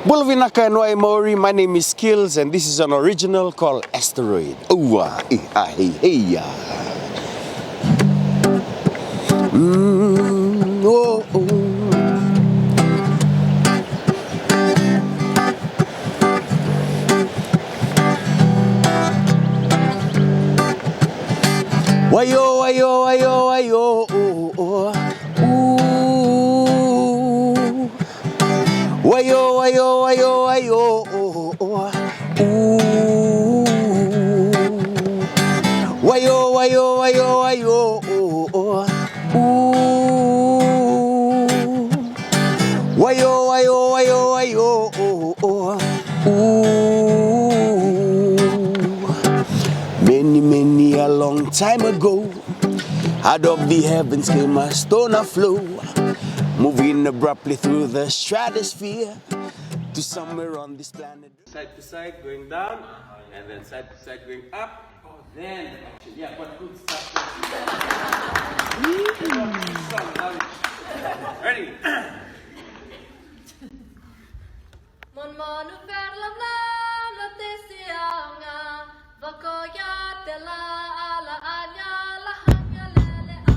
Bulvinaka and Maori, my name is Skillz and this is an original called Asteroid. Ooh, hey, hey, oh, oh. Wayo, wayo, wayo, wayo, oh, oh. Ooh. Wayo, wayo, wayo, wayo, oh, oh. Ooh. Wayo, wayo, wayo, wayo, oh, oh. Ooh. Wayo, wayo, wayo, wayo, oh, oh. Ooh. Many a long time ago, out of the heavens came a stoner flow, moving abruptly through the stratosphere to somewhere on this planet. Side to side going down, and then side to side going up. Oh, then the action. Yeah, but good stuff. Ready? Mon manu per la te sianga, vakoya te la ala anya la hanya lele a.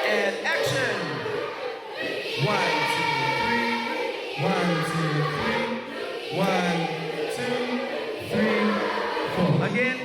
And action! 1, 2, 3. 1, 2, 3. 1, 2, 3, 4. Again.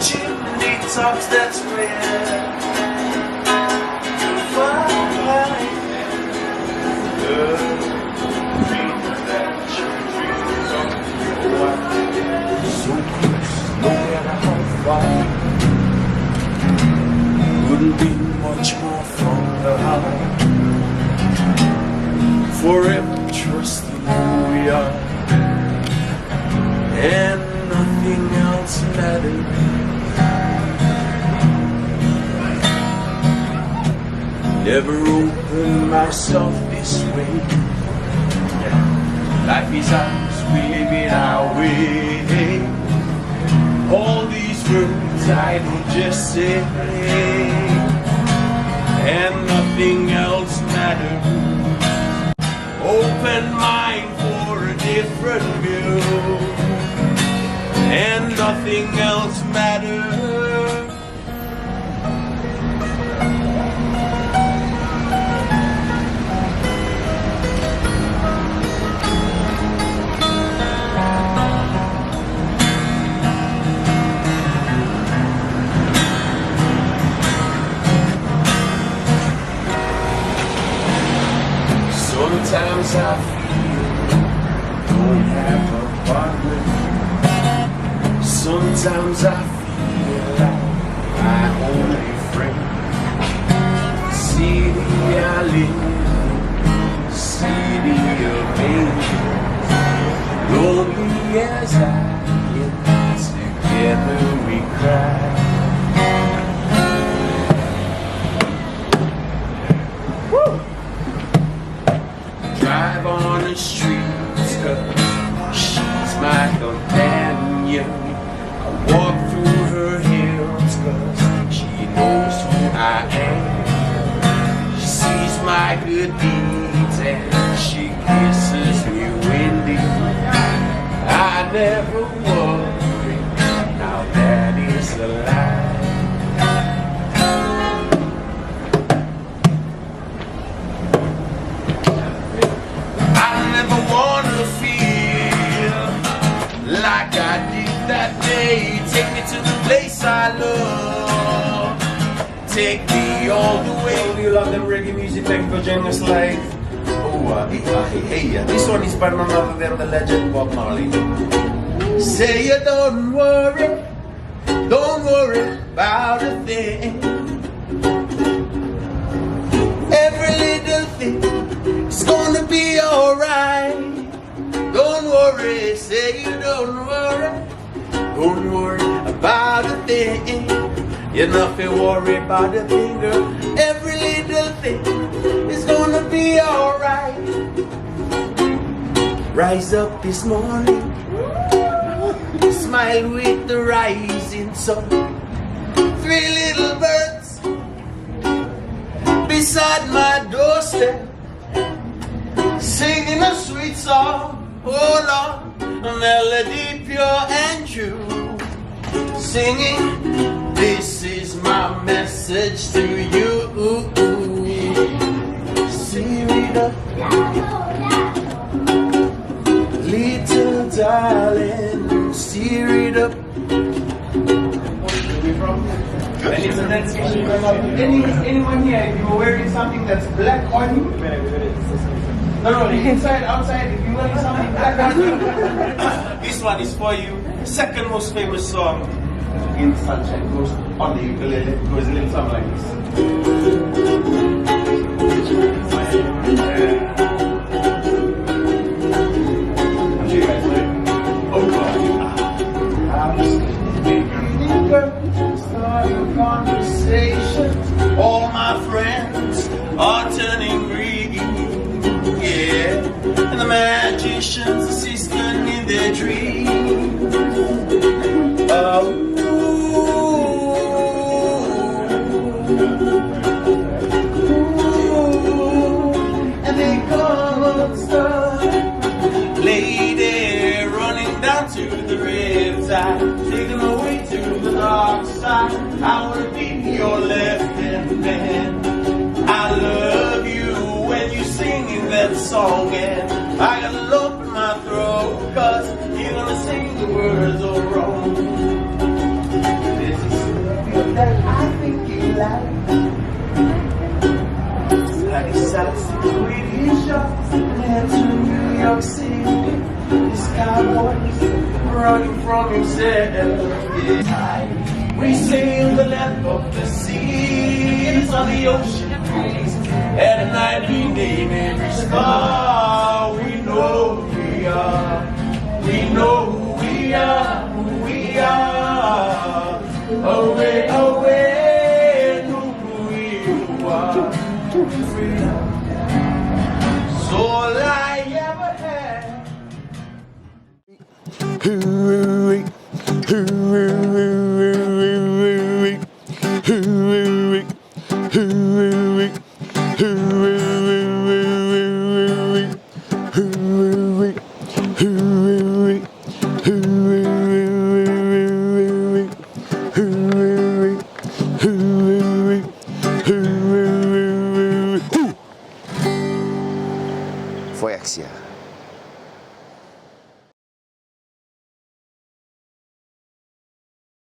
chimney tops, that's where you'll find the dreams that you dreams of. So close, no matter how far. Wouldn't be much more from the heart. Forever trusting who we are, and nothing else matters. Never opened myself this way. Life is ours, we live it our way. All these words I don't just say, and nothing else matters. Open mind for a different view, and nothing else matters. Sometimes I feel don't have a partner. Sometimes I feel like my only friend. City I live, city of angels. Lonely as I get, together we cry. Drive on the streets, 'cause she's my companion. I walk through her hills, 'cause she knows who I am. She sees my good deeds and she kisses me windy. I never worry, now that is a lie. Like I did that day. Take me to the place I love. Take me all the way. Do you love them reggae music? Thank you for joining us live. Oh, hey, this one is by none other than the legend Bob Marley. Say you don't worry about a thing. Every little thing is gonna be alright. Don't worry, say you don't worry about a thing. You're nothing worry about a thing, girl. Every little thing is gonna be alright. Rise up this morning, smile with the rising sun. 3 little birds beside my doorstep, singing a sweet song. Oh Lord, a melody pure and true, singing, this is my message to you. Sirida, little darling, Sirida. Anyone here, if you're wearing something that's black on you? No, inside, outside, if you're wearing something black on you. This one is for you. Second most famous song in Sunshine goes on the ukulele. It goes a little something like this. I'm sure you guys know it. Oh God. Start a conversation. All my friends are turning green. Yeah, and the magician's assistant in their dreams. Oh, and they come unstuck, lady running down to the riptide, take them away to the dark side. I wanna be your left-hand man. I love you when you singing that song, and I gotta open my throat, 'cause you're gonna sing the words all wrong. This with his shots and to New York City. This cowboy's running from himself. Yeah. We sail the length of the seas on the ocean breeze. At night we name every star. We know who we are. We know who we are. Who we are. Away, away, to who you are. So all I ever had. Foi Axia.